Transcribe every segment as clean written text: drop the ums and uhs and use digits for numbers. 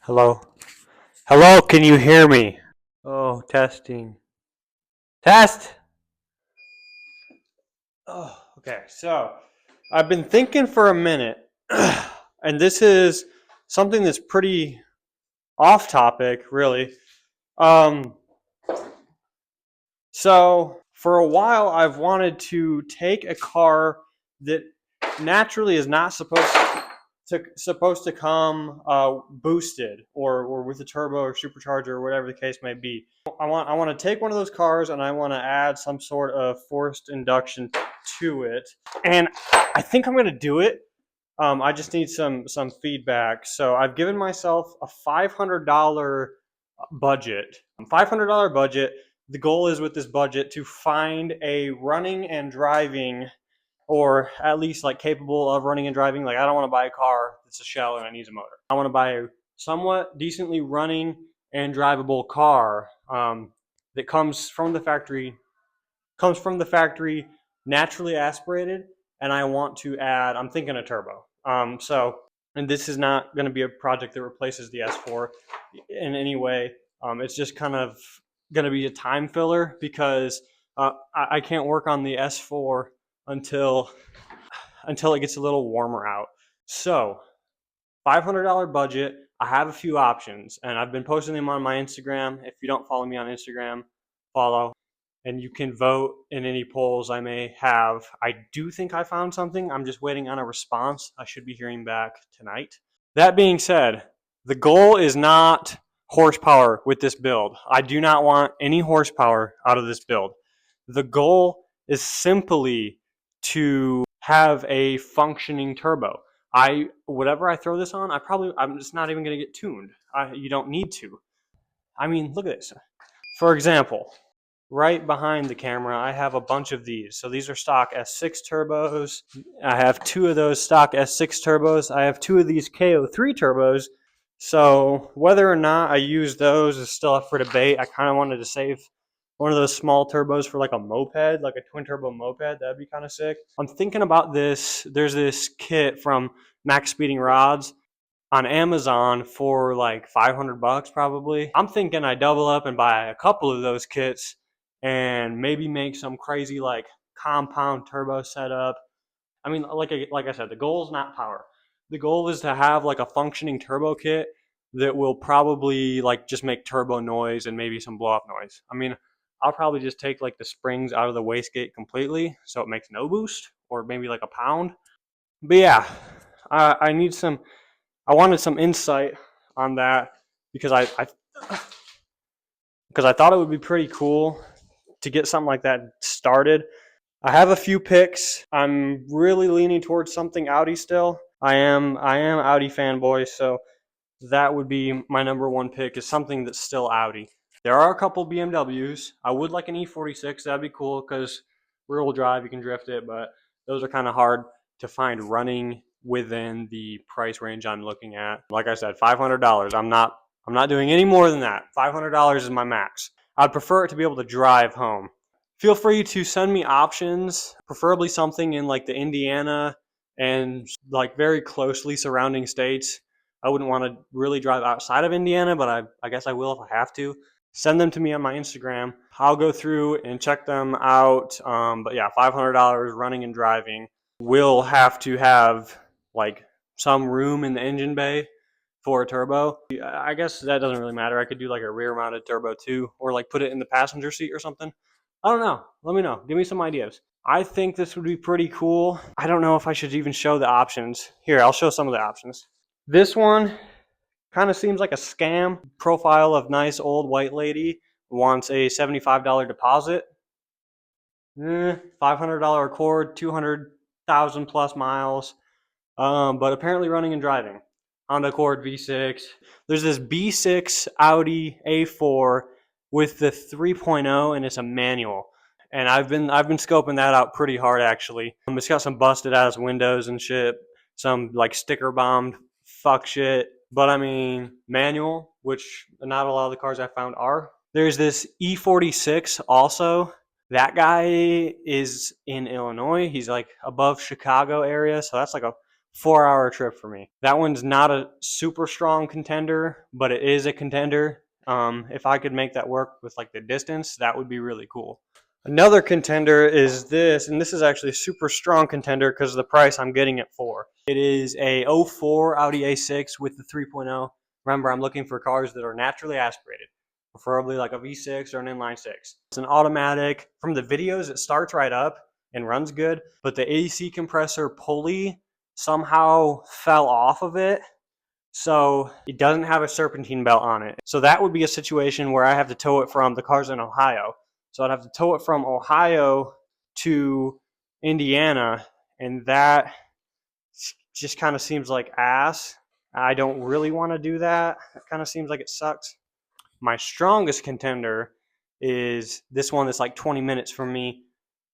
Hello? Hello, can you hear me? Oh, testing. Test! Oh, okay. So, I've been thinking for a minute, and this is something that's pretty off topic, really. Um, for a while, I've wanted to take a car that naturally is not supposed to come boosted or with a turbo or supercharger or whatever the case may be. I want to take one of those cars and I want to add some sort of forced induction to it, and I think I'm going to do it. I just need some feedback. So I've given myself a $500 budget. $500 budget. The goal is with this budget to find a running and driving, or at least like capable of running and driving. Like I don't want to buy a car that's a shell and it needs a motor. I want to buy a somewhat decently running and drivable car that comes from the factory, naturally aspirated, and I want to add. I'm thinking a turbo. And this is not going to be a project that replaces the S4 in any way. It's just kind of going to be a time filler because I can't work on the S4 until it gets a little warmer out. So, $500 budget. I have a few options, and I've been posting them on my Instagram. If you don't follow me on Instagram, follow, and you can vote in any polls I may have. I do think I found something. I'm just waiting on a response. I should be hearing back tonight. That being said, the goal is not horsepower with this build. I do not want any horsepower out of this build. The goal is simply to have a functioning turbo. Whatever I throw this on, I'm just not even going to get tuned. You don't need to. I mean, look at this. For example, right behind the camera, I have a bunch of these. So these are stock S6 turbos. I have two of those stock S6 turbos. I have two of these KO3 turbos. So whether or not I use those is still up for debate. I kind of wanted to save one of those small turbos for like a moped, like a twin turbo moped. That'd be kind of sick. I'm thinking about this. There's this kit from Max Speeding Rods on Amazon for like $500 probably. I'm thinking I double up and buy a couple of those kits and maybe make some crazy like compound turbo setup. I mean, like I said, the goal is not power. The goal is to have like a functioning turbo kit that will probably like just make turbo noise and maybe some blow up noise. I mean, I'll probably just take like the springs out of the wastegate completely so it makes no boost, or maybe like a pound. But yeah, I need some. I wanted some insight on that because I thought it would be pretty cool to get something like that started. I have a few picks. I'm really leaning towards something Audi still. I am Audi fanboy, so that would be my number one pick, is something that's still Audi. There are a couple BMWs. I would like an E46. That'd be cool because rear-wheel drive, you can drift it, but those are kind of hard to find running within the price range I'm looking at. Like I said, $500. I'm not doing any more than that. $500 is my max. I'd prefer it to be able to drive home. Feel free to send me options, preferably something in like the Indiana and like very closely surrounding states. I wouldn't want to really drive outside of Indiana, but I guess I will if I have to. Send them to me on my Instagram. I'll go through and check them out. But yeah, $500 running and driving. Will have to have like some room in the engine bay for a turbo. I guess that doesn't really matter. I could do like a rear mounted turbo too, or like put it in the passenger seat or something. I don't know. Let me know. Give me some ideas. I think this would be pretty cool. I don't know if I should even show the options. Here, I'll show some of the options. This one kind of seems like a scam. Profile of nice old white lady wants a $75 deposit. $500 Accord, 200,000 plus miles. But apparently running and driving. Honda Accord V6. There's this B6 Audi A4 with the 3.0, and it's a manual. And I've been scoping that out pretty hard actually. It's got some busted ass windows and shit, some like sticker bombed fuck shit. But I mean, manual, which not a lot of the cars I found are. There's this E46 also. That guy is in Illinois. He's like above Chicago area, so that's like a 4-hour trip for me. That one's not a super strong contender, but it is a contender. If I could make that work with like the distance, that would be really cool. Another contender is this, and this is actually a super strong contender because of the price I'm getting it for. It is a '04 Audi A6 with the 3.0. Remember, I'm looking for cars that are naturally aspirated, preferably like a V6 or an inline six. It's an automatic. From the videos, it starts right up and runs good, but the AC compressor pulley somehow fell off of it. So it doesn't have a serpentine belt on it. So that would be a situation where I have to tow it from, the car's in Ohio. So I'd have to tow it from Ohio to Indiana, and that just kind of seems like ass. I don't really want to do that. It kind of seems like it sucks. My strongest contender is this one that's like 20 minutes from me.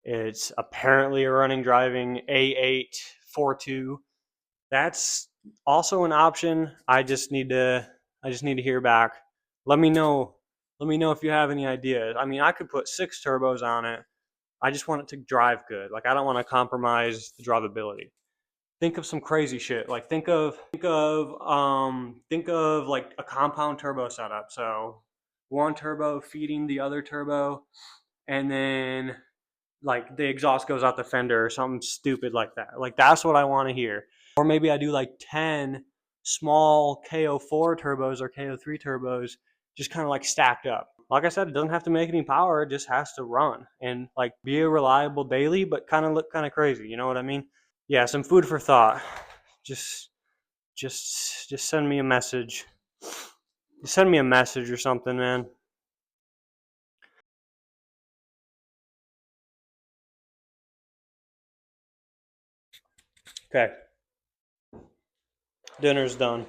It's apparently a running driving A842. That's also an option. I just need to hear back. Let me know. Let me know if you have any ideas. I mean, I could put 6 turbos on it. I just want it to drive good. Like I don't want to compromise the drivability. Think of some crazy shit. Like think of like a compound turbo setup. So one turbo feeding the other turbo, and then like the exhaust goes out the fender or something stupid like that. Like that's what I want to hear. Or maybe I do like 10 small KO4 turbos or KO3 turbos just kind of like stacked up. Like I said, it doesn't have to make any power, it just has to run and like be a reliable daily, but kind of look kind of crazy. You know what I mean? Yeah, some food for thought. Just just send me a message. Just send me a message or something, man. Okay. Dinner's done.